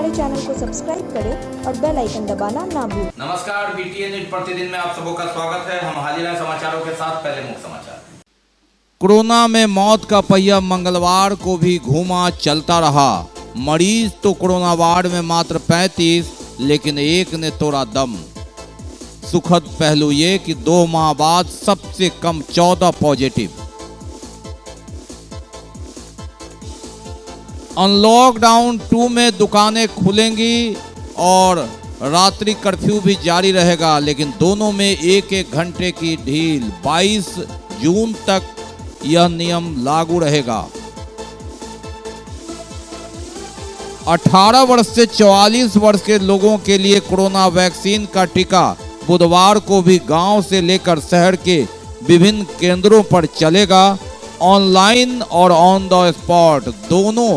हमारे चैनल को सब्सक्राइब करें और बेल आइकन दबाना ना भूलें। नमस्कार, BTN न्यूज प्रतिदिन में आप सबों का स्वागत है। हम हाजिर हैं समाचारों के साथ। पहले मुख्य समाचार। कोरोना में मौत का पहिया मंगलवार को भी घूमा चलता रहा। मरीज तो कोरोना वार्ड में मात्र 35, लेकिन एक ने तोड़ा दम। सुखद पहलू ये कि 2 माह बाद सबसे कम 14 पॉजिटिव। लॉकडाउन 2 में दुकानें खुलेंगी और रात्रि कर्फ्यू भी जारी रहेगा, लेकिन दोनों में 1-1 घंटे की ढील। 22 जून तक यह नियम लागू रहेगा। 18 वर्ष से 44 वर्ष के लोगों के लिए कोरोना वैक्सीन का टीका बुधवार को भी गांव से लेकर शहर के विभिन्न केंद्रों पर चलेगा। ऑनलाइन और ऑन द स्पॉट दोनों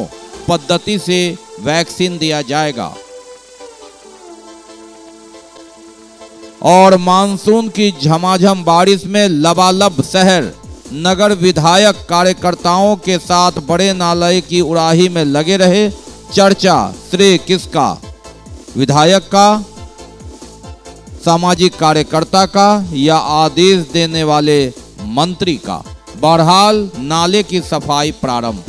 पद्धति से वैक्सीन दिया जाएगा। और मानसून की झमाझम बारिश में लबालब शहर। नगर विधायक कार्यकर्ताओं के साथ बड़े नाले की उड़ाही में लगे रहे। चर्चा श्रेय किसका? विधायक का, सामाजिक कार्यकर्ता का या आदेश देने वाले मंत्री का? बहरहाल नाले की सफाई प्रारंभ।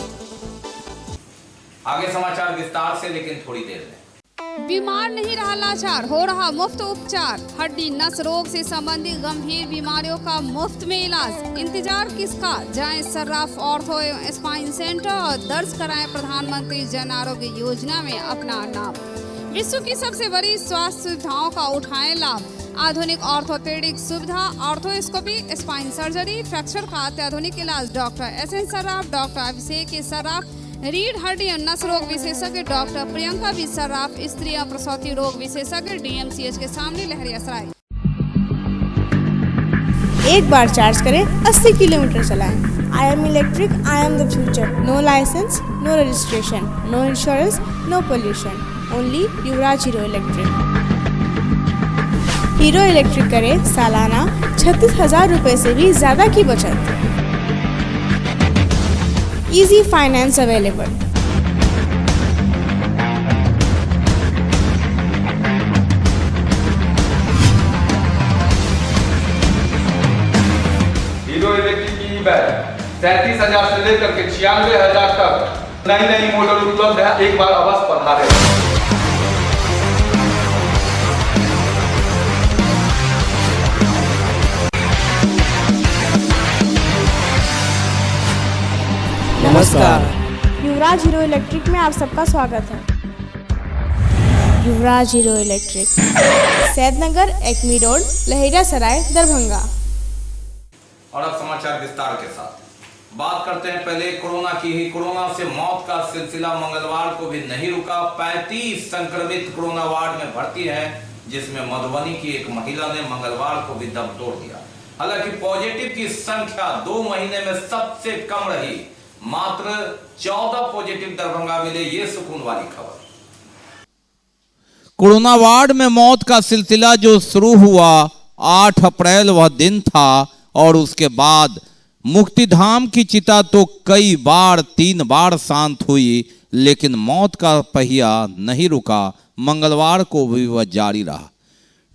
आगे समाचार विस्तार से, लेकिन थोड़ी देर में। बीमार नहीं रहा लाचार, हो रहा मुफ्त उपचार। हड्डी नस रोग से संबंधित गंभीर बीमारियों का मुफ्त में इलाज। इंतजार किसका? जाएं सर्राफ ऑर्थो एवं स्पाइन सेंटर और दर्ज कराएं प्रधानमंत्री जन आरोग्य योजना में अपना नाम। विश्व की सबसे बड़ी स्वास्थ्य सुविधाओं का उठाएं लाभ। आधुनिक ऑर्थोपेडिक सुविधा, ऑर्थोस्कोपी, स्पाइन सर्जरी, फ्रैक्चर का अत्याधुनिक इलाज। डॉक्टर SN सर्राफ, डॉक्टर अभिषेक सर्राफ, रीढ़ हड्डी और नस रोग विशेषज्ञ डॉक्टर प्रियंका बी सर्राफ, स्त्री और प्रसूति रोग विशेषज्ञ DMCH के सामने लहरियासराय। एक बार चार्ज करें, 80 किलोमीटर चलाएं। I am electric, I am the future. No license, no registration, no insurance, no pollution. Only Yuvraj Hero electric. Hero electric करें सालाना 36,000 रुपए से भी ज्यादा की बचत। Easy finance available. Hero electric की बैग 37,000 से लेकर के 96,000 तक नई मॉडल उपलब्ध है। एक बार अवश्य पधारें। नमस्कार, युवराज हीरो इलेक्ट्रिक में आप सबका स्वागत है। Yuvraj Hero electric, Saidnagar, Acme road, Laheriasarai, Darbhanga. और अब समाचार विस्तार के साथ। बात करते हैं पहले कोरोना की ही। कोरोना से मौत का सिलसिला मंगलवार को भी नहीं रुका। 35 संक्रमित कोरोना वार्ड में भर्ती हैं, जिसमें मधुबनी की एक महिला ने मंगलवार को भी दम तोड़ दिया। हालांकि पॉजिटिव की संख्या 2 महीने में सबसे कम रही। मात्र 14 पॉजिटिव दरभंगा मिले, ये सुकून वाली खबर। कोरोना वार्ड में मौत का सिलसिला जो शुरू हुआ 8 अप्रैल वह दिन था, और उसके बाद मुक्तिधाम की चिता तो कई बार 3 बार शांत हुई, लेकिन मौत का पहिया नहीं रुका। मंगलवार को भी वह जारी रहा।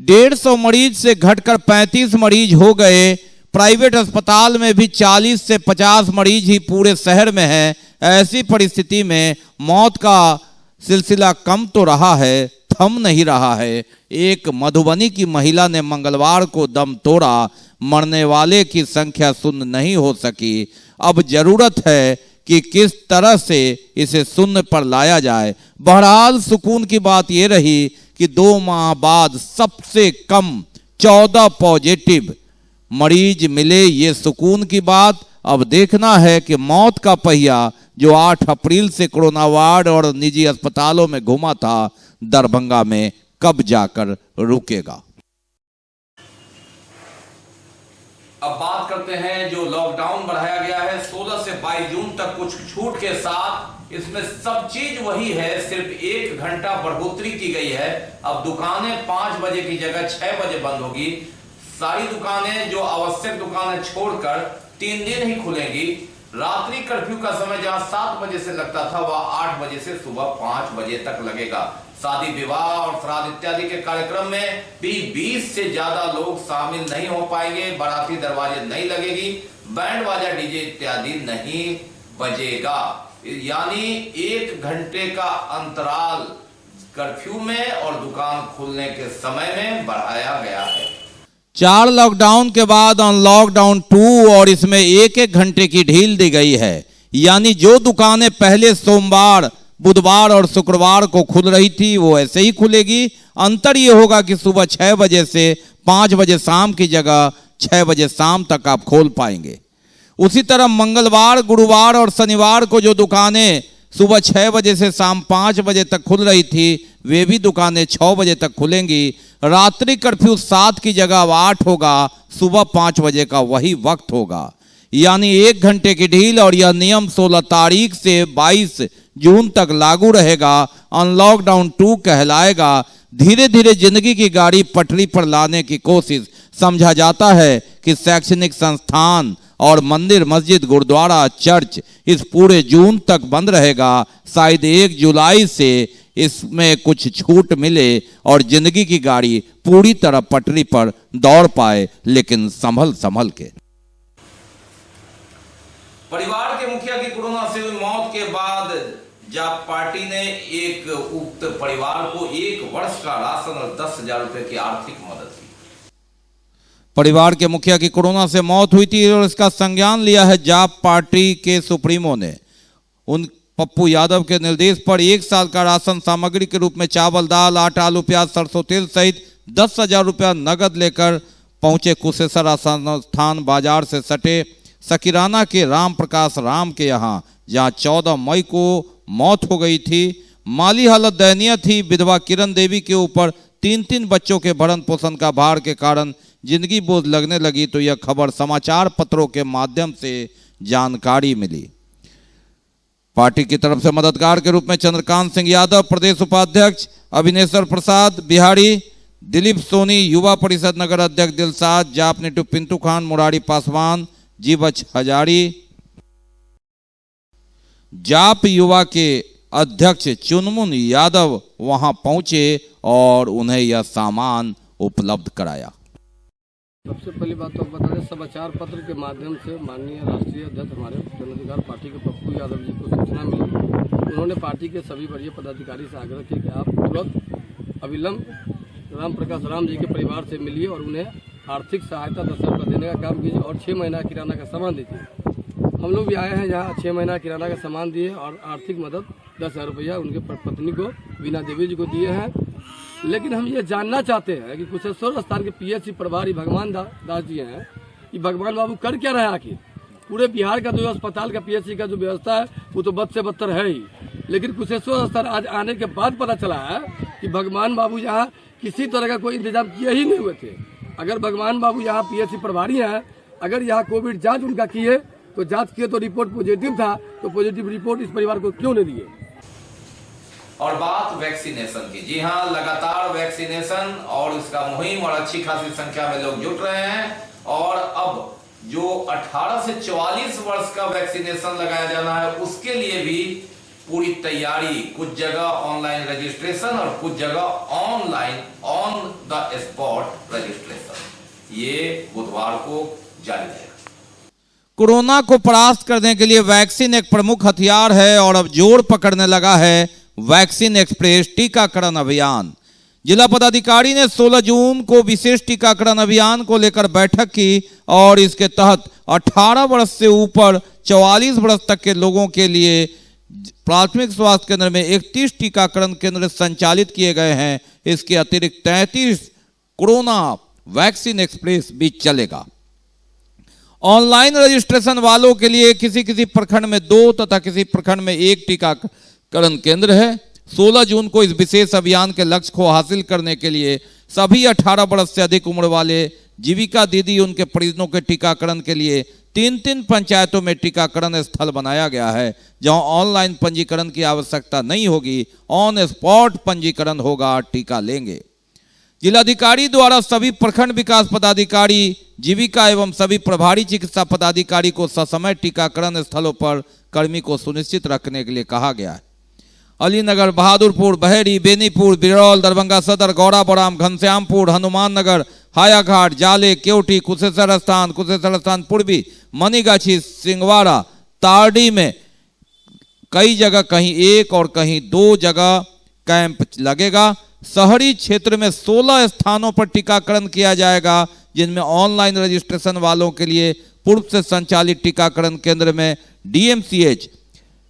150 मरीज से घटकर 35 मरीज हो गए। प्राइवेट अस्पताल में भी 40 से 50 मरीज ही पूरे शहर में हैं। ऐसी परिस्थिति में मौत का सिलसिला कम तो रहा है, थम नहीं रहा है। एक मधुबनी की महिला ने मंगलवार को दम तोड़ा। मरने वाले की संख्या शून्य नहीं हो सकी। अब जरूरत है कि किस तरह से इसे शून्य पर लाया जाए। बहरहाल सुकून की बात यह रही कि 2 माह बाद सबसे कम 14 पॉजिटिव मरीज मिले, ये सुकून की बात। अब देखना है कि मौत का पहिया जो 8 अप्रैल से कोरोना वार्ड और निजी अस्पतालों में घुमा था, दरभंगा में कब जाकर रुकेगा। अब बात करते हैं जो लॉकडाउन बढ़ाया गया है 16 से 22 जून तक कुछ छूट के साथ। इसमें सब चीज वही है, सिर्फ 1 घंटा बढ़ोतरी की गई है। अब दुकानें 5 बजे की जगह 6 बजे बंद होगी। सारी दुकानें जो आवश्यक दुकानें छोड़कर 3 दिन ही खुलेंगी। रात्रि कर्फ्यू का समय जहां 7 बजे से लगता था वह 8 बजे से सुबह 5 बजे तक लगेगा। शादी विवाह और श्राद्ध इत्यादि के कार्यक्रम में भी 20 से ज्यादा लोग शामिल नहीं हो पाएंगे। बाराती दरवाजे नहीं लगेगी, बैंड बाजा डीजे इत्यादि नहीं बजेगा। यानी 1 घंटे का अंतराल कर्फ्यू में और दुकान खुलने के समय में बढ़ाया गया है। 4 लॉकडाउन के बाद अनलॉकडाउन 2 और इसमें 1-1 घंटे की ढील दी गई है। यानी जो दुकानें पहले सोमवार, बुधवार और शुक्रवार को खुल रही थी वो ऐसे ही खुलेगी। अंतर ये होगा कि सुबह 6 बजे से 5 बजे शाम की जगह 6 बजे शाम तक आप खोल पाएंगे। उसी तरह मंगलवार, गुरुवार और शनिवार को जो दुकानें सुबह 6 बजे से शाम 5 बजे तक खुल रही थी वे भी दुकानें 6 बजे तक खुलेंगी। रात्रि कर्फ्यू 7 की जगह 8 होगा, सुबह 5 बजे का वही वक्त होगा। यानी 1 घंटे की ढील और यह नियम 16 तारीख से 22 जून तक लागू रहेगा। अनलॉकडाउन 2 कहलाएगा। धीरे धीरे जिंदगी की गाड़ी पटरी पर लाने की कोशिश। समझा जाता है कि शैक्षणिक संस्थान और मंदिर, मस्जिद, गुरुद्वारा, चर्च इस पूरे जून तक बंद रहेगा। शायद 1 जुलाई से इसमें कुछ छूट मिले और जिंदगी की गाड़ी पूरी तरह पटरी पर दौड़ पाए, लेकिन संभल संभल के। परिवार के मुखिया की कोरोना से हुई मौत के बाद जाप पार्टी ने एक उक्त परिवार को 1 वर्ष का राशन और 10,000 रुपए की आर्थिक मदद दी। परिवार के मुखिया की कोरोना से मौत हुई थी और इसका संज्ञान लिया है जाप पार्टी के सुप्रीमो ने। उन पप्पू यादव के निर्देश पर 1 साल का राशन सामग्री के रूप में चावल, दाल, आटा, आलू, प्याज, सरसों तेल सहित 10,000 रुपया नगद लेकर पहुंचे कुशेश्वर राशन स्थान बाजार से सटे सकीराना के राम प्रकाश राम के यहाँ, जहां 14 मई को मौत हो गई थी। माली हालत दयनीय थी। विधवा किरण देवी के ऊपर 3-3 बच्चों के भरण पोषण का भार के कारण जिंदगी बोझ लगने लगी तो यह खबर समाचार पत्रों के माध्यम से जानकारी मिली। पार्टी की तरफ से मददगार के रूप में चंद्रकांत सिंह यादव, प्रदेश उपाध्यक्ष अभिनेश्वर प्रसाद बिहारी, दिलीप सोनी, युवा परिषद नगर अध्यक्ष दिलसाद, जाप नेटू पिंटू खान, मुरारी पासवान, जीवच हजारी, जाप युवा के अध्यक्ष चुनमुन यादव वहां पहुंचे और उन्हें यह सामान उपलब्ध कराया। सबसे पहली बात तो बता दें, समाचार पत्र के माध्यम से माननीय राष्ट्रीय अध्यक्ष हमारे जनाधिकार पार्टी के पप्पू यादव जी को सूचना मिली। उन्होंने पार्टी के सभी वरीय पदाधिकारी से आग्रह किया कि आप तुरंत अविलंब राम प्रकाश राम जी के परिवार से मिलिए और उन्हें आर्थिक सहायता 10,000 रुपये देने का काम कीजिए और 6 महीना किराना का सामान दीजिए। हम लोग भी आए हैं यहाँ 6 महीना किराना का सामान दिए और आर्थिक मदद 10,000 रुपया उनके पत्नी को बीना देवी जी को दिए हैं। लेकिन हम ये जानना चाहते हैं कि कुशेश्वर स्थान के पीएचसी प्रभारी भगवान दास जी हैं, ये भगवान बाबू कर क्या रहे हैं आखिर? पूरे बिहार का जो अस्पताल का पीएचसी का जो व्यवस्था है वो तो बद से बदतर है ही, लेकिन कुशेश्वर स्थान आज आने के बाद पता चला है कि भगवान बाबू यहाँ किसी तरह का कोई इंतजाम किए ही नहीं हुए थे। अगर भगवान बाबू यहाँ पीएचसी प्रभारी हैं, अगर यहाँ कोविड जाँच उनका किए तो जांच किए तो रिपोर्ट पॉजिटिव था, तो पॉजिटिव रिपोर्ट इस परिवार को क्यों नहीं दिए? और बात वैक्सीनेशन की। जी हाँ, लगातार वैक्सीनेशन और इसका मुहिम और अच्छी खासी संख्या में लोग जुट रहे हैं। और अब जो 18 से 44 वर्ष का वैक्सीनेशन लगाया जाना है उसके लिए भी पूरी तैयारी। कुछ जगह ऑनलाइन रजिस्ट्रेशन और कुछ जगह online on the spot registration. ये बुधवार को जारी रहेगा। कोरोना को परास्त करने के लिए वैक्सीन एक प्रमुख हथियार है और अब जोर पकड़ने लगा है वैक्सीन एक्सप्रेस टीकाकरण अभियान। जिला पदाधिकारी ने 16 जून को विशेष टीकाकरण अभियान को लेकर बैठक की और इसके तहत 18 वर्ष से ऊपर 44 वर्ष तक के लोगों के लिए प्राथमिक स्वास्थ्य केंद्र में 31 टीकाकरण केंद्र संचालित किए गए हैं। इसके अतिरिक्त 33 कोरोना वैक्सीन एक्सप्रेस भी चलेगा। ऑनलाइन रजिस्ट्रेशन वालों के लिए किसी प्रखंड में 2 तथा किसी प्रखंड में 1 टीकाकरण केंद्र है। 16 जून को इस विशेष अभियान के लक्ष्य को हासिल करने के लिए सभी 18 वर्ष से अधिक उम्र वाले जीविका दीदी उनके परिजनों के टीकाकरण के लिए 3 पंचायतों में टीकाकरण स्थल बनाया गया है, जहां ऑनलाइन पंजीकरण की आवश्यकता नहीं होगी, ऑन स्पॉट पंजीकरण होगा, टीका लेंगे। जिलाधिकारी द्वारा सभी प्रखंड विकास पदाधिकारी, जीविका एवं सभी प्रभारी चिकित्सा पदाधिकारी को ससमय टीकाकरण स्थलों पर कर्मी को सुनिश्चित रखने के लिए कहा गया है। अलीनगर, बहादुरपुर, बहेड़ी, बेनीपुर, बिरौल, दरभंगा सदर, गौरा बौराम, घनश्यामपुर, हनुमान नगर, हायाघाट, जाले, केवटी, कुशेश्वर स्थान पूर्वी, मनीगाछी, सिंगवाड़ा, तारडी में कई जगह कहीं 1 और कहीं 2 जगह कैंप लगेगा। शहरी क्षेत्र में 16 स्थानों पर टीकाकरण किया जाएगा, जिनमें ऑनलाइन रजिस्ट्रेशन वालों के लिए पूर्व से संचालित टीकाकरण केंद्र में DMCH,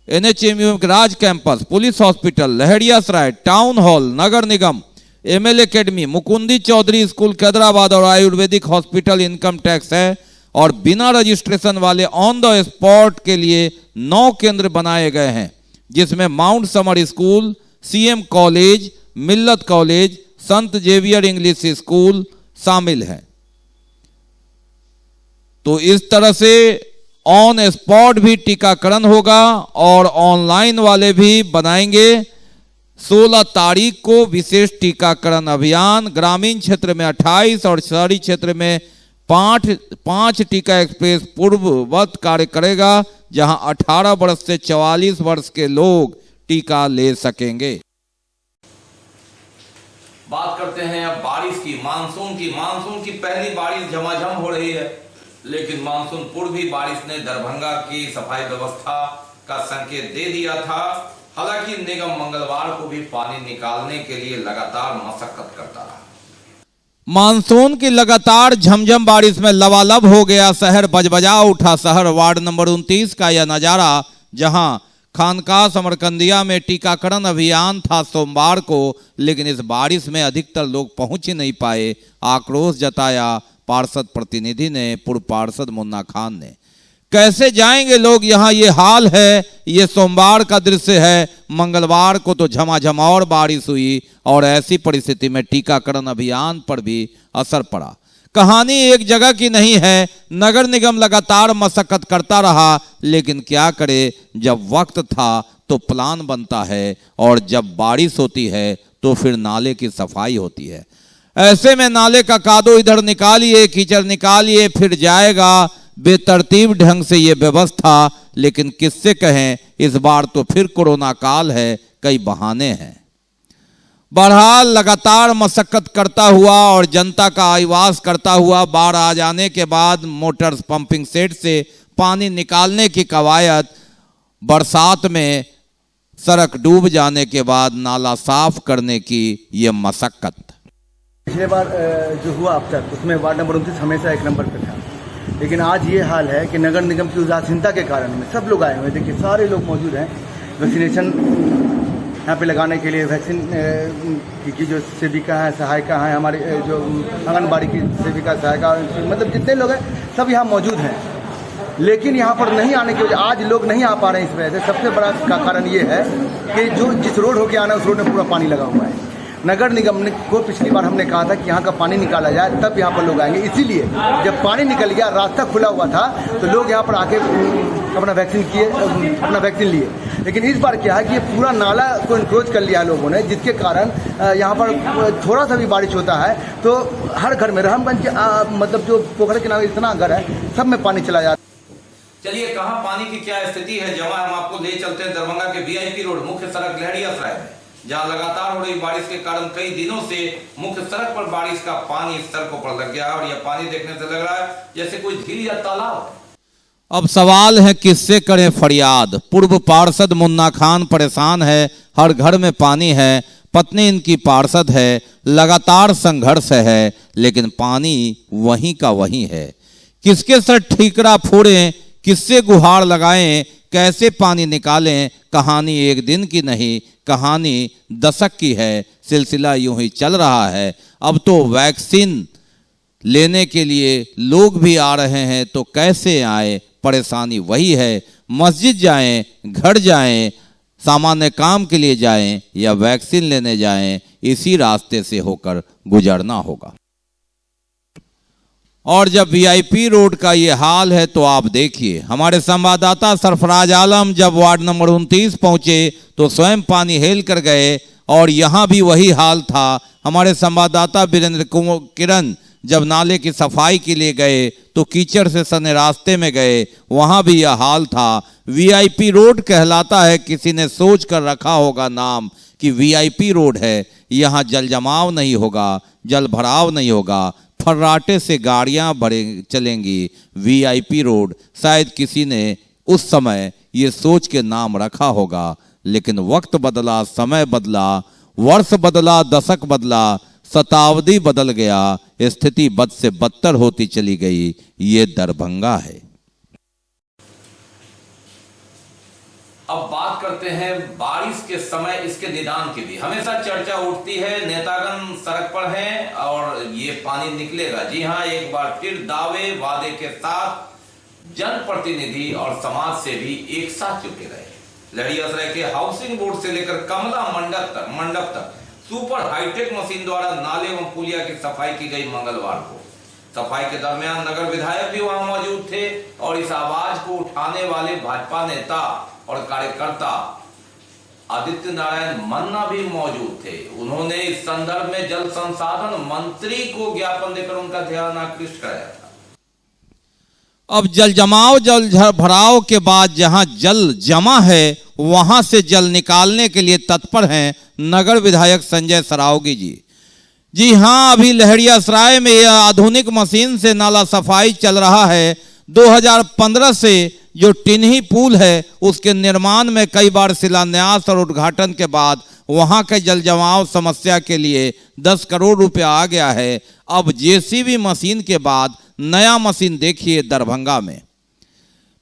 NHMU Raj campus, police hospital, Laheriasarai, town hall, नगर निगम, ML academy, Mukundi Chaudhary school Kaidrabad और आयुर्वेदिक हॉस्पिटल इनकम टैक्स है। और बिना रजिस्ट्रेशन वाले ऑन द स्पॉट के लिए 9 केंद्र बनाए गए हैं, जिसमें mount summer school, CM college, मिल्लत कॉलेज, संत जेवियर इंग्लिश स्कूल शामिल है। तो इस तरह से ऑन स्पॉट भी टीकाकरण होगा और ऑनलाइन वाले भी बनाएंगे। 16 तारीख को विशेष टीकाकरण अभियान ग्रामीण क्षेत्र में 28 और शहरी क्षेत्र में 5 टीका एक्सप्रेस पूर्ववत कार्य करेगा, जहां 18 वर्ष से 44 वर्ष के लोग टीका ले सकेंगे। बात करते हैं अब बारिश की, मानसून की पहली बारिश झमाझम हो रही है, लेकिन मानसून पूर्वी बारिश ने दरभंगा की सफाई व्यवस्था का संकेत दे दिया था। हालांकि निगम मंगलवार को भी पानी निकालने के लिए लगातार मशक्कत करता रहा। मानसून की लगातार झमझम बारिश में लबालब हो गया शहर, बजबजा उठा शहर। वार्ड नंबर 29 का यह नजारा, जहां खानका समरकंदिया में टीकाकरण अभियान था सोमवार को, लेकिन इस बारिश में अधिकतर लोग पहुंच ही नहीं पाए। आक्रोश जताया पार्षद प्रतिनिधि ने, पूर्व पार्षद मुन्ना खान ने। कैसे जाएंगे लोग, यहाँ ये हाल है। ये सोमवार का दृश्य है। मंगलवार को तो झमाझम और बारिश हुई और ऐसी परिस्थिति में टीकाकरण अभियान पर भी असर पड़ा। कहानी एक जगह की नहीं है। नगर निगम लगातार मशक्कत करता रहा, लेकिन क्या करे, जब वक्त था तो प्लान बनता है और जब बारिश होती है तो फिर नाले की सफाई होती है। ऐसे में नाले का कादो इधर निकालिए, कीचड़ निकालिए, फिर जाएगा बेतरतीब ढंग से ये व्यवस्था। लेकिन किससे कहें, इस बार तो फिर कोरोना काल है, कई बहाने हैं। बहरहाल लगातार मशक्कत करता हुआ और जनता का आईवास करता हुआ बाढ़ आ जाने के बाद मोटर पंपिंग सेट से पानी निकालने की कवायद, बरसात में सड़क डूब जाने के बाद नाला साफ करने की ये मशक्कत। पिछले बार जो हुआ अब तक, उसमें वार्ड नंबर 29 हमेशा 1 नंबर पे था, लेकिन आज ये हाल है कि नगर निगम की उदासीनता के कारण में सब लोग आए हुए। देखिए सारे लोग मौजूद हैं। वैक्सीनेशन यहाँ पे लगाने के लिए वैक्सीन की जो सेविका हैं, सहायिका हैं, हमारे जो आंगनबाड़ी की सेविका सहायिका, मतलब जितने लोग हैं सब यहाँ मौजूद हैं। लेकिन यहाँ पर नहीं आने की वजह, आज लोग नहीं आ पा रहे हैं। इस वजह से सबसे बड़ा कारण ये है कि जो जिस रोड होके आना है उस रोड में पूरा पानी लगा हुआ है। नगर निगम ने को पिछली बार हमने कहा था कि यहाँ का पानी निकाला जाए, तब यहाँ पर लोग आएंगे। इसीलिए जब पानी निकल गया, रास्ता खुला हुआ था, तो लोग यहाँ पर आके अपना वैक्सीन लिए। लेकिन इस बार क्या है कि ये पूरा नाला को इंक्रोच कर लिया लोगों ने, जिसके कारण यहाँ पर थोड़ा सा भी बारिश होता है तो हर घर में, रहमगंज मतलब जो पोखर के नाम इतना घर है, सब में पानी चला जाता है। चलिए, कहां पानी की क्या स्थिति है जमा, हम आपको ले चलते हैं दरभंगा के वीआईपी रोड मुख्य सड़क लहरियासराय में, जहां लगातार हो रही बारिश के कारण कई दिनों से मुख्य सड़क पर बारिश का पानी सड़कों पर लग गया है और यह पानी देखने से लग रहा है जैसे कोई झील या तालाब। अब सवाल है किससे करें फरियाद। पूर्व पार्षद मुन्ना खान परेशान है, हर घर में पानी है, पत्नी इनकी पार्षद है, लगातार संघर्ष है, लेकिन पानी वहीं का वहीं है। किसके सर ठीकरा फोड़ें, किससे गुहार लगाएं, कैसे पानी निकालें। कहानी एक दिन की नहीं, कहानी दशक की है। सिलसिला यूं ही चल रहा है। अब तो वैक्सीन लेने के लिए लोग भी आ रहे हैं, तो कैसे आए, परेशानी वही है। मस्जिद जाएं, घर जाएं, सामान्य काम के लिए जाएं या वैक्सीन लेने जाएं, इसी रास्ते से होकर गुजरना होगा। और जब वीआईपी रोड का ये हाल है तो आप देखिए, हमारे संवाददाता सरफराज आलम जब वार्ड नंबर 29 पहुंचे तो स्वयं पानी हेल कर गए और यहाँ भी वही हाल था। हमारे संवाददाता वीरेंद्र किरण जब नाले की सफाई के लिए गए तो कीचड़ से सने रास्ते में गए, वहाँ भी यह हाल था। वीआईपी रोड कहलाता है, किसी ने सोच कर रखा होगा नाम कि वीआईपी रोड है। यहाँ जल जमाव नहीं होगा, जल भराव नहीं होगा, फर्राटे से गाड़ियाँ चलेंगी। वीआईपी रोड शायद किसी ने उस समय ये सोच के नाम रखा होगा, लेकिन वक्त बदला, समय बदला, वर्ष बदला, दशक बदला, शताब्दी बदल गया, स्थिति बद से बदतर होती चली गई। ये दरभंगा है। अब बात करते हैं बारिश के समय इसके निदान की भी हमेशा चर्चा उठती है। नेतागण सड़क पर हैं और ये पानी निकलेगा। जी हाँ, एक बार फिर दावे वादे के साथ जनप्रतिनिधि और समाज से भी एक साथ चुके रहे। लहरियासराय के हाउसिंग बोर्ड से लेकर कमला मंडप तक सुपर हाईटेक मशीन द्वारा नाले एवं पुलिया की सफाई की गई मंगलवार को। सफाई के दरमियान नगर विधायक भी वहां मौजूद थे और इस आवाज को उठाने वाले भाजपा नेता और कार्यकर्ता आदित्य नारायण मन्ना भी मौजूद थे। उन्होंने इस संदर्भ में जल संसाधन मंत्री को ज्ञापन देकर उनका ध्यान आकृष्ट कराया था। अब जल जमाव, जल भराव के बाद जहां जल जमा है वहां से जल निकालने के लिए तत्पर हैं नगर विधायक संजय सरावगी जी। जी हां, अभी लहरियासराय में यह आधुनिक मशीन से नाला सफाई चल रहा है। 2015 से जो टिन्ही पुल है उसके निर्माण में कई बार शिलान्यास और उद्घाटन के बाद वहां के जल जमाव समस्या के लिए 10 करोड़ रुपया आ गया है। अब जेसीबी मशीन के बाद नया मशीन देखिए दरभंगा में।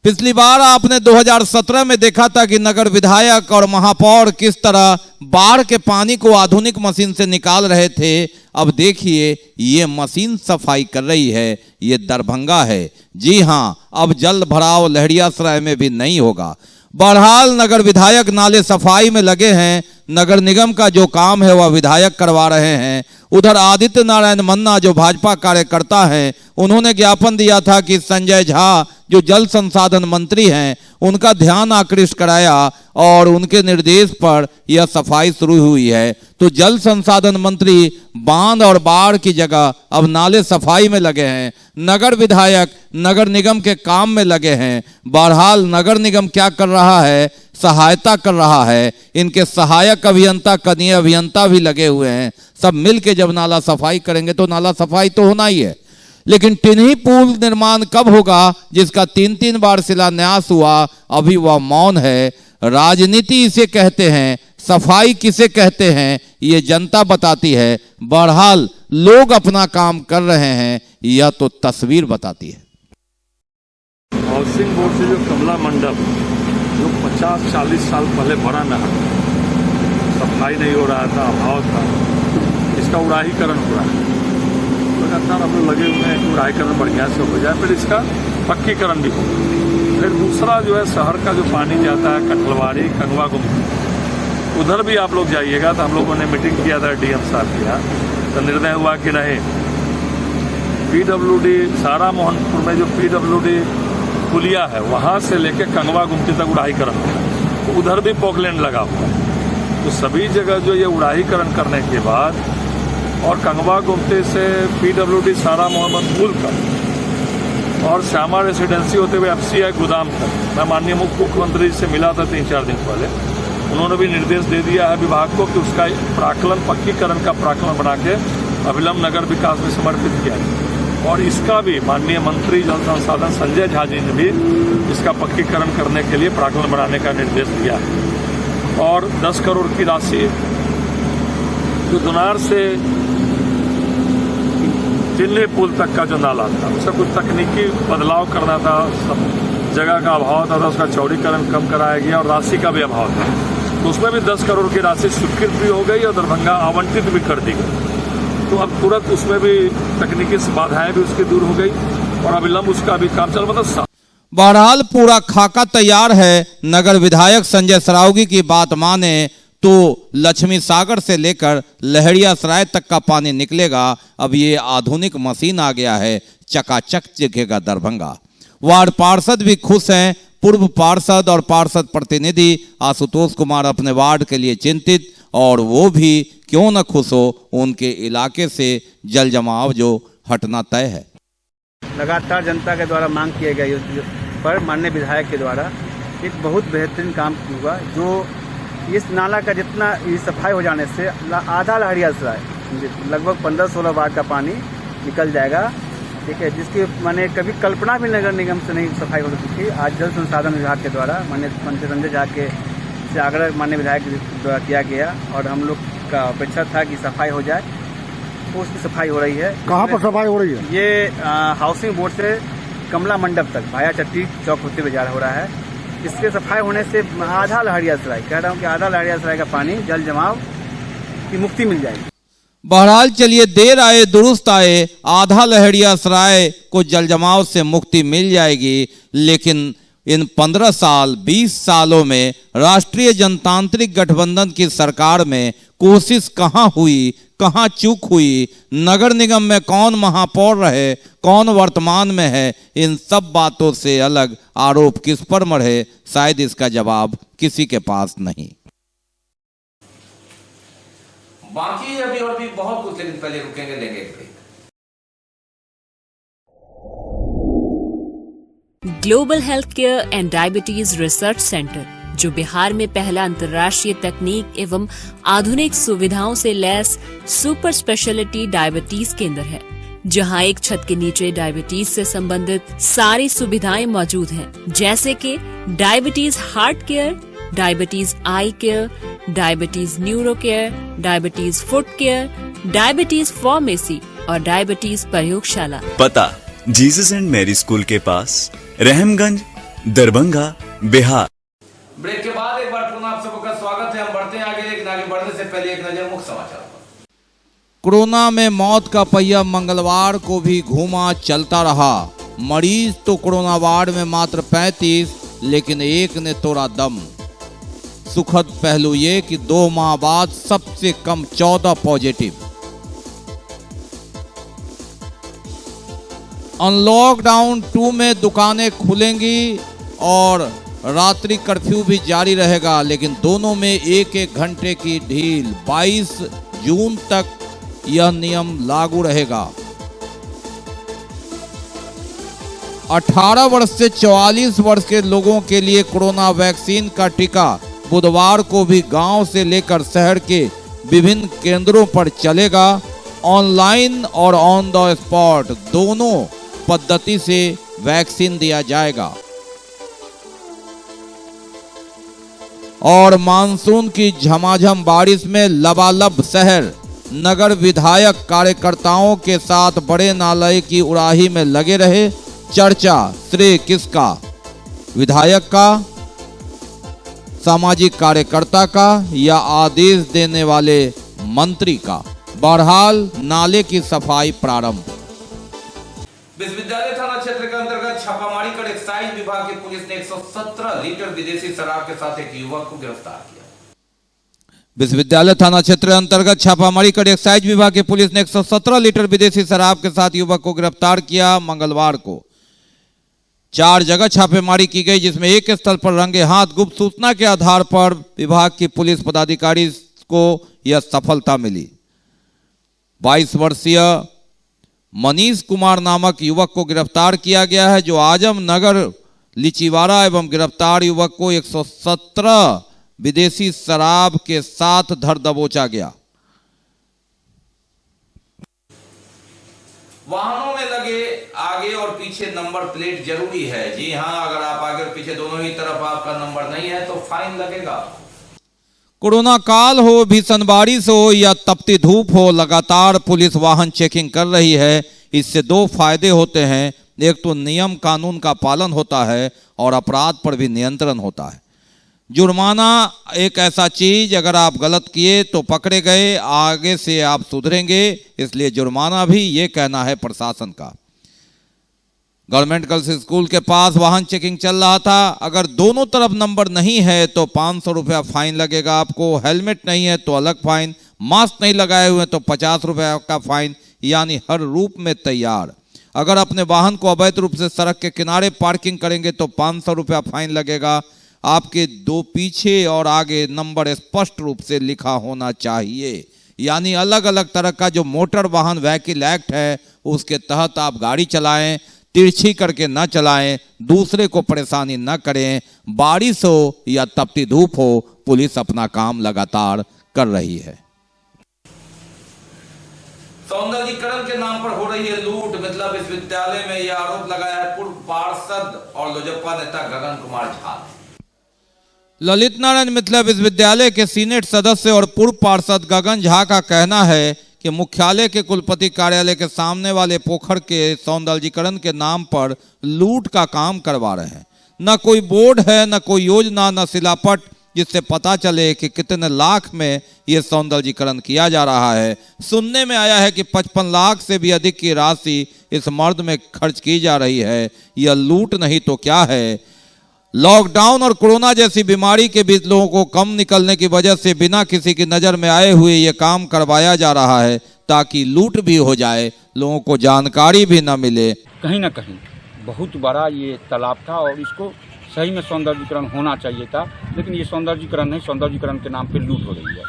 पिछली बार आपने 2017 में देखा था कि नगर विधायक और महापौर किस तरह बाढ़ के पानी को आधुनिक मशीन से निकाल रहे थे। अब देखिए ये मशीन सफाई कर रही है, ये दरभंगा है। जी हां, अब जल भराव लहरियासराय में भी नहीं होगा। बहरहाल नगर विधायक नाले सफाई में लगे हैं। नगर निगम का जो काम है वह विधायक करवा रहे हैं। उधर आदित्य नारायण मन्ना जो भाजपा कार्यकर्ता हैं, उन्होंने ज्ञापन दिया था कि संजय झा जो जल संसाधन मंत्री हैं उनका ध्यान आकृष्ट कराया और उनके निर्देश पर यह सफाई शुरू हुई है। तो जल संसाधन मंत्री बांध और बाढ़ की जगह अब नाले सफाई में लगे हैं। नगर विधायक नगर निगम के काम में लगे हैं। बहरहाल नगर निगम क्या कर रहा है, सहायता कर रहा है। इनके सहायक अभियंता, कनीय अभियंता भी लगे हुए हैं। सब मिल के जब नाला सफाई करेंगे तो नाला सफाई तो होना ही है। लेकिन टिन्ही पुल निर्माण कब होगा, जिसका 3 बार शिलान्यास हुआ, अभी वह मौन है। राजनीति इसे कहते हैं, सफाई किसे कहते हैं ये जनता बताती है। बहरहाल लोग अपना काम कर रहे हैं, यह तो तस्वीर बताती है। हाउसिंग बोर्ड से जो कमला मंडप जो 50-40 साल पहले बड़ा नहर, सफाई नहीं हो रहा था, अभाव था, इसका उड़ाहीकरण हो रहा है। लगातार हम लोग लगे हुए हैं कि उड़ाहीकरण बढ़िया से हो जाए, फिर इसका पक्कीकरण भी हो। फिर दूसरा जो है शहर का जो पानी जाता है कटलवाड़ी, कनवा गुमटी, उधर भी आप लोग जाइएगा। तो हम लोगों ने मीटिंग किया था डीएम साहब के यहाँ, तो निर्णय हुआ कि नहीं, पीडब्ल्यूडी सारा मोहनपुर में जो पीडब्ल्यूडी पुलिया है वहाँ से लेके कनवा गुमटी तक उड़ाहीकरण होगा, तो उधर भी पॉकलैंड लगा हुआ है। तो सभी जगह जो ये उड़ाहीकरण करने के बाद और कंगवा गुमटी से पीडब्ल्यूडी सारा मोहम्मद पुल का और श्यामा रेसिडेंसी होते हुए एफसीआई गोदाम तक, मैं माननीय मुख्यमंत्री से मिला था 3-4 दिन पहले। उन्होंने भी निर्देश दे दिया है विभाग को कि उसका प्राक्कलन, पक्कीकरण का प्राक्कलन बना के अविलंब नगर विकास में समर्पित किया है। और इसका भी माननीय मंत्री जल संसाधन संजय झा जी ने भी इसका पक्कीकरण करने के लिए प्राक्कलन बनाने का निर्देश दिया है। और 10 करोड़ की राशि जो दुनार से टिन्ही पुल तक का जो नाला था उसका कुछ तकनीकी बदलाव करना था, सब जगह का अभाव था, उसका चौड़ीकरण कम कराया गया और राशि का भी अभाव था। तो उसमें भी 10 करोड़ की राशि स्वीकृत भी हो गई और दरभंगा आवंटित भी कर दी गई। तो अब तुरंत उसमें भी तकनीकी बाधाएं भी उसकी दूर हो गई और अविलंब उसका भी काम चल रहा। बहरहाल पूरा खाका तैयार है। नगर विधायक संजय सरावगी की बात माने तो लक्ष्मी सागर से लेकर लहरियासराय तक का पानी निकलेगा। अब ये आधुनिक मशीन आ गया है, चकाचक दिखेगा दरभंगा। वार्ड पार्षद भी खुश हैं, पूर्व पार्षद और पार्षद प्रतिनिधि आशुतोष कुमार अपने वार्ड के लिए चिंतित, और वो भी क्यों न खुश हो, उनके इलाके से जल जमाव जो हटना तय है। लगातार जनता के द्वारा मांग किए गए पर माननीय विधायक के द्वारा एक बहुत बेहतरीन काम हुआ, जो इस नाला का जितना सफाई हो जाने से आधा लहरियासराय लगभग 15-16 वार्ड का पानी निकल जाएगा, ठीक है, जिसकी मैंने कभी कल्पना भी नगर निगम से नहीं सफाई हो सकती थी। आज जल संसाधन विभाग के द्वारा माननीय मंत्री संजय झा के से आग्रह माननीय विधायक द्वारा किया गया, और हम लोग का अपेक्षा था कि सफाई हो जाए, तो उसकी सफाई हो रही है। कहाँ पर सफाई हो रही है? ये हाउसिंग बोर्ड से कमला मंडप तक भाया चट्टी चौक होते हुए जा हो रहा है। इसके सफाई होने से आधा लहरियासराय, कह रहा हूँ कि आधा लहरियासराय का पानी जल जमाव की मुक्ति मिल जाएगी। बहरहाल चलिए, देर आए दुरुस्त आए, आधा लहरियासराय को जल जमाव से मुक्ति मिल जाएगी, लेकिन इन 15 साल 20 सालों में राष्ट्रीय जनतांत्रिक गठबंधन की सरकार में कोशिश कहाँ हुई, कहाँ चूक हुई, नगर निगम में कौन महापौर रहे, कौन वर्तमान में है, इन सब बातों से अलग आरोप किस पर मढ़े, शायद इसका जवाब किसी के पास नहीं। बाकी अभी और भी बहुत कुछ, लेकिन पहले रुकेंगे, लेंगे एक break. Global health care and diabetes research centre, जो बिहार में पहला अंतर्राष्ट्रीय तकनीक एवं आधुनिक सुविधाओं से लैस सुपर स्पेशलिटी डायबिटीज केंद्र है, जहां एक छत के नीचे डायबिटीज से संबंधित सारी सुविधाएं मौजूद हैं, जैसे कि diabetes heart care, diabetes eye care, diabetes neuro care, diabetes foot care, diabetes pharmacy और डायबिटीज प्रयोगशाला। पता जीसस एंड मैरी स्कूल के पास, रहमगंज, दरभंगा, बिहार। ब्रेक के बाद एक बार पुनः आप सबका स्वागत है। हम बढ़ते हैं आगे, लेकिन आगे बढ़ने से पहले एक नजर मुख्य समाचार पर। कोरोना में मौत का पहिया मंगलवार को भी घूमा चलता रहा। मरीज तो कोरोना वार्ड में मात्र 35, लेकिन एक ने तोड़ा दम। सुखद पहलू ये कि 2 माह बाद सबसे कम 14 पॉजिटिव। अनलॉकडाउन 2 में दुकानें खुलेंगी और रात्रि कर्फ्यू भी जारी रहेगा, लेकिन दोनों में 1-1 घंटे की ढील। 22 जून तक यह नियम लागू रहेगा। 18 वर्ष से 44 वर्ष के लोगों के लिए कोरोना वैक्सीन का टीका बुधवार को भी गांव से लेकर शहर के विभिन्न केंद्रों पर चलेगा। ऑनलाइन और ऑन द स्पॉट दोनों पद्धति से वैक्सीन दिया जाएगा। और मानसून की झमाझम बारिश में लबालब शहर। नगर विधायक कार्यकर्ताओं के साथ बड़े नाले की उड़ाही में लगे रहे। चर्चा श्रेय किसका, विधायक का, सामाजिक कार्यकर्ता का या आदेश देने वाले मंत्री का? बहरहाल नाले की सफाई प्रारंभ। विश्वविद्यालय थाना क्षेत्र के अंतर्गत छापामारी कर एक्साइज विभाग की पुलिस ने 117 लीटर विदेशी शराब के साथ एक युवक को गिरफ्तार किया। विश्वविद्यालय थाना क्षेत्र अंतर्गत छापामारी कर एक्साइज विभाग की पुलिस ने 117 लीटर विदेशी शराब के साथ युवक को गिरफ्तार किया। मंगलवार को 4 जगह छापेमारी की गई, जिसमें एक स्थल पर रंगे हाथ गुप्त सूचना के आधार पर विभाग की पुलिस पदाधिकारी को यह सफलता मिली। 22 वर्षीय मनीष कुमार नामक युवक को गिरफ्तार किया गया है, जो आजम नगर लिचीवाड़ा एवं गिरफ्तार युवक को 117 विदेशी शराब के साथ धर दबोचा गया। वाहनों में लगे आगे और पीछे नंबर प्लेट जरूरी है। जी हां, अगर आप आगे और पीछे दोनों ही तरफ आपका नंबर नहीं है तो फाइन लगेगा। कोरोना काल हो, भीषण बारिश हो या तपती धूप हो, लगातार पुलिस वाहन चेकिंग कर रही है। इससे 2 फायदे होते हैं। एक तो नियम कानून का पालन होता है और अपराध पर भी नियंत्रण होता है। जुर्माना एक ऐसा चीज, अगर आप गलत किए तो पकड़े गए, आगे से आप सुधरेंगे, इसलिए जुर्माना भी, ये कहना है प्रशासन का। गवर्नमेंट गर्ल्स स्कूल के पास वाहन चेकिंग चल रहा था। अगर दोनों तरफ नंबर नहीं है तो 500 रुपया फाइन लगेगा आपको। हेलमेट नहीं है तो अलग फाइन, मास्क नहीं लगाए हुए तो 50 रुपया का फाइन, यानी हर रूप में तैयार। अगर अपने वाहन को अवैध रूप से सड़क के किनारे पार्किंग करेंगे तो 500 रुपया फाइन लगेगा। आपके दो पीछे और आगे नंबर स्पष्ट रूप से लिखा होना चाहिए। यानी अलग अलग तरह का जो मोटर वाहन व्हीकल एक्ट है उसके तहत आप गाड़ी चलाएं, तिरछी करके न चलाएं, दूसरे को परेशानी न करें। बारिश हो या तपती धूप हो, पुलिस अपना काम लगातार कर रही है। सौंदर्यीकरण के नाम पर हो रही है लूट। मिथिला विश्वविद्यालय में यह आरोप लगाया है पूर्व पार्षद और लोजपा नेता गगन कुमार झा ने। ललित नारायण मिथिला विश्वविद्यालय के सीनेट सदस्य और पूर्व पार्षद गगन झा का कहना है कि मुख्यालय के कुलपति कार्यालय के सामने वाले पोखर के सौंदर्यीकरण के नाम पर लूट का काम करवा रहे हैं। न कोई बोर्ड है, न कोई योजना, न शिलापट जिससे पता चले कि कितने लाख में यह सौंदर्यीकरण किया जा रहा है। सुनने में आया है कि 55 लाख से भी अधिक की राशि इस मर्द में खर्च की जा रही है। यह लूट नहीं तो क्या है। लॉकडाउन और कोरोना जैसी बीमारी के बीच लोगों को कम निकलने की वजह से बिना किसी की नजर में आए हुए ये काम करवाया जा रहा है ताकि लूट भी हो जाए, लोगों को जानकारी भी न मिले। कहीं ना कहीं बहुत बड़ा ये तालाब था और इसको सही में सौंदर्यीकरण होना चाहिए था, लेकिन ये सौंदर्यीकरण नहीं, सौंदर्यीकरण के नाम पे लूट हो रही है।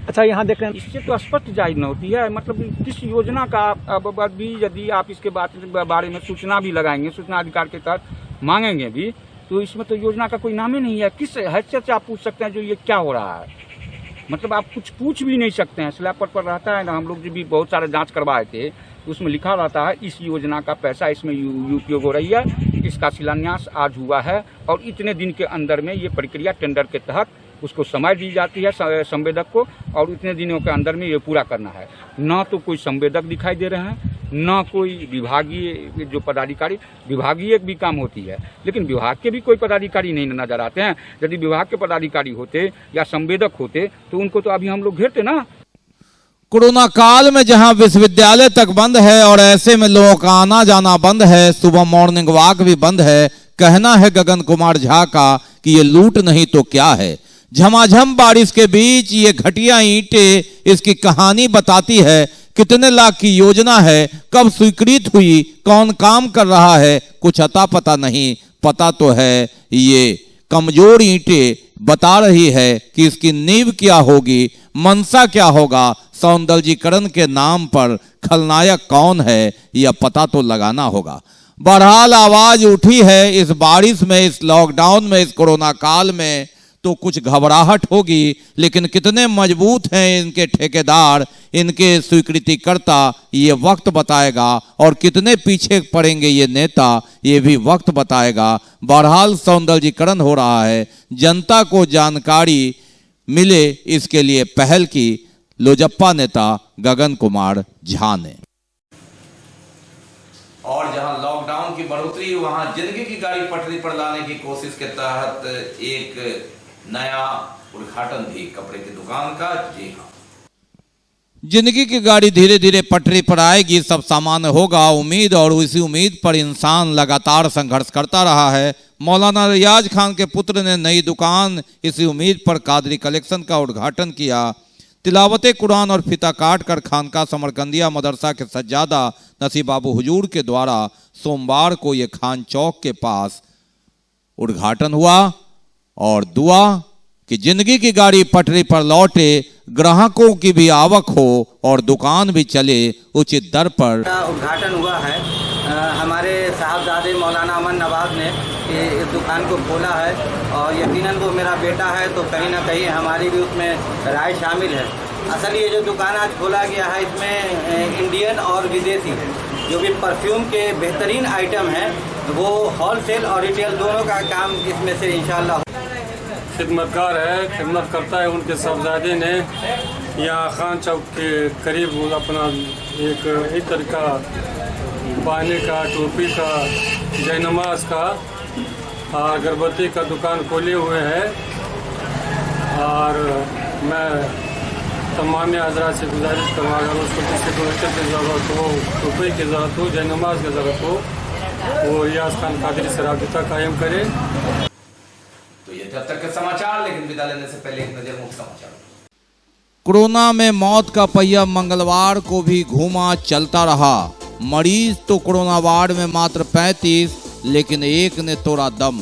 अच्छा, यहाँ देख रहे हैं इससे तो स्पष्ट जाहिर न होती है, मतलब किस योजना का अब भी यदि आप इसके बारे में सूचना भी लगाएंगे, सूचना अधिकार के तहत मांगेंगे भी, तो इसमें तो योजना का कोई नाम ही नहीं है। किस हैसियत से आप पूछ सकते हैं जो ये क्या हो रहा है? मतलब आप कुछ पूछ भी नहीं सकते हैं। स्लैब पर रहता है ना, हम लोग जो भी बहुत सारे जांच करवाए थे उसमें लिखा रहता है इस योजना का पैसा इसमें उपयोग हो रही है, इसका शिलान्यास आज हुआ है और इतने दिन के अंदर में ये प्रक्रिया टेंडर के तहत उसको समय दी जाती है संवेदक को और इतने दिनों के अंदर में ये पूरा करना है। न तो कोई संवेदक दिखाई दे रहे हैं, न कोई विभागीय जो पदाधिकारी, विभागीय भी काम होती है लेकिन विभाग के भी कोई पदाधिकारी नहीं नजर आते हैं। यदि विभाग के पदाधिकारी होते या संवेदक होते तो उनको तो अभी हम लोग घेरते ना। कोरोना काल में जहां विश्वविद्यालय तक बंद है और ऐसे में लोगों का आना जाना बंद है, सुबह मॉर्निंग वॉक भी बंद है, कहना है गगन कुमार झा का कि ये लूट नहीं तो क्या है। झमाझम बारिश के बीच ये घटिया ईंटें इसकी कहानी बताती है। कितने लाख की योजना है, कब स्वीकृत हुई, कौन काम कर रहा है, कुछ अता पता नहीं। पता तो है ये कमजोर ईंटें बता रही है कि इसकी नींव क्या होगी, मनसा क्या होगा। सौंदर्यीकरण के नाम पर खलनायक कौन है यह पता तो लगाना होगा। बहरहाल आवाज उठी है इस बारिश में, इस लॉकडाउन में, इस कोरोना काल में तो कुछ घबराहट होगी, लेकिन कितने मजबूत हैं इनके ठेकेदार, इनके स्वीकृतिकर्ता, ये वक्त बताएगा। और कितने पीछे पड़ेंगे ये नेता, ये भी वक्त बताएगा। बहरहाल सौंदर्यीकरण हो रहा है, जनता को जानकारी मिले इसके लिए पहल की लोजपा नेता गगन कुमार झा ने। और जहां लॉकडाउन की बढ़ोतरी, वहां जिंदगी की गाड़ी पटरी पर लाने की कोशिश के तहत एक नया उद्घाटन भी कपड़े की दुकान का। जी हाँ, जिंदगी की गाड़ी धीरे धीरे पटरी पर आएगी, सब सामान्य होगा। उम्मीद और उसी उम्मीद पर इंसान लगातार संघर्ष करता रहा है। मौलाना रियाज खान के पुत्र ने नई दुकान इसी उम्मीद पर कादरी कलेक्शन का उद्घाटन किया। तिलावते कुरान और फिता काट कर खानका समरकंदिया मदरसा के सज्जादा नसीब बाबू हुजूर के द्वारा सोमवार को ये खान चौक के पास उद्घाटन हुआ और दुआ कि जिंदगी की गाड़ी पटरी पर लौटे, ग्राहकों की भी आवक हो और दुकान भी चले उचित दर पर। उद्घाटन हुआ है हमारे साहबजादे मौलाना अमन नवाज ने इस दुकान को खोला है और यकीनन वो मेरा बेटा है तो कहीं ना कहीं हमारी भी उसमें राय शामिल है। असल ये जो दुकान आज खोला गया है इसमें इंडियन और विदेशी जो भी परफ्यूम के बेहतरीन आइटम हैं वो होलसेल और रिटेल दोनों का काम इसमें से इंशाल्लाह खिदमतगार है, खिदमत करता है। उनके साहबजादे ने यहाँ खान चौक के करीब अपना एक इत्र का, पानी का, टोपी का, जयनमाज का और अगरबत्ती का दुकान खोले हुए हैं। और मैं तमाम हजरात से गुजारिश करूँगा अगर उसको किसी को इत्र की ज़रूरत हो, टोपी की ज़रूरत हो, जयनमाज की ज़रूरत हो, वो रियाज खान कादरी से राबिता कायम करे। तो ये जब तक के समाचार, लेकिन विदा लेने से पहले एक नजर मुख्य समाचार। कोरोना में मौत का पहिया मंगलवार को भी घूमा चलता रहा। मरीज तो कोरोना वार्ड में मात्र 35, लेकिन एक ने तोड़ा दम।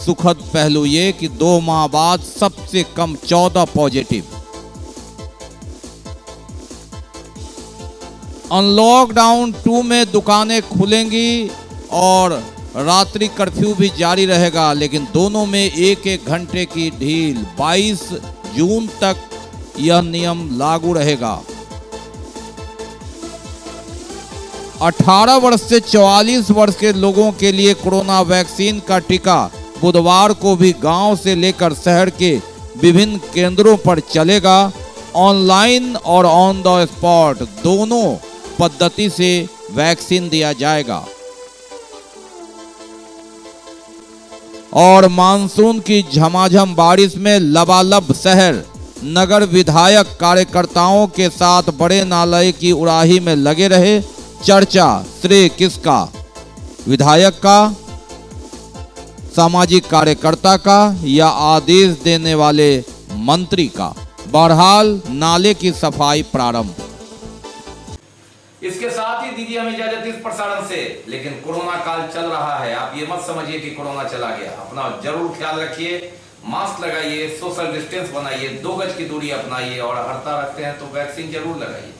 सुखद पहलू ये कि 2 माह बाद सबसे कम 14 पॉजिटिव। अनलॉकडाउन 2 में दुकानें खुलेंगी और रात्रि कर्फ्यू भी जारी रहेगा, लेकिन दोनों में एक घंटे की ढील। 22 जून तक यह नियम लागू रहेगा। 18 वर्ष से 44 वर्ष के लोगों के लिए कोरोना वैक्सीन का टीका बुधवार को भी गांव से लेकर शहर के विभिन्न केंद्रों पर चलेगा। ऑनलाइन और ऑन द स्पॉट दोनों पद्धति से वैक्सीन दिया जाएगा। और मानसून की झमाझम बारिश में लबालब शहर। नगर विधायक कार्यकर्ताओं के साथ बड़े नाले की उड़ाही में लगे रहे। चर्चा श्रेय किसका? विधायक का, सामाजिक कार्यकर्ता का या आदेश देने वाले मंत्री का? बहरहाल नाले की सफाई प्रारंभ। इसके साथ ही दीजिए हमें इजाजत इस प्रसारण से। लेकिन कोरोना काल चल रहा है, आप ये मत समझिए कि कोरोना चला गया। अपना जरूर ख्याल रखिए, मास्क लगाइए, सोशल डिस्टेंस बनाइए, 2 गज की दूरी अपनाइए और हड़ता रखते हैं तो वैक्सीन जरूर लगाइए।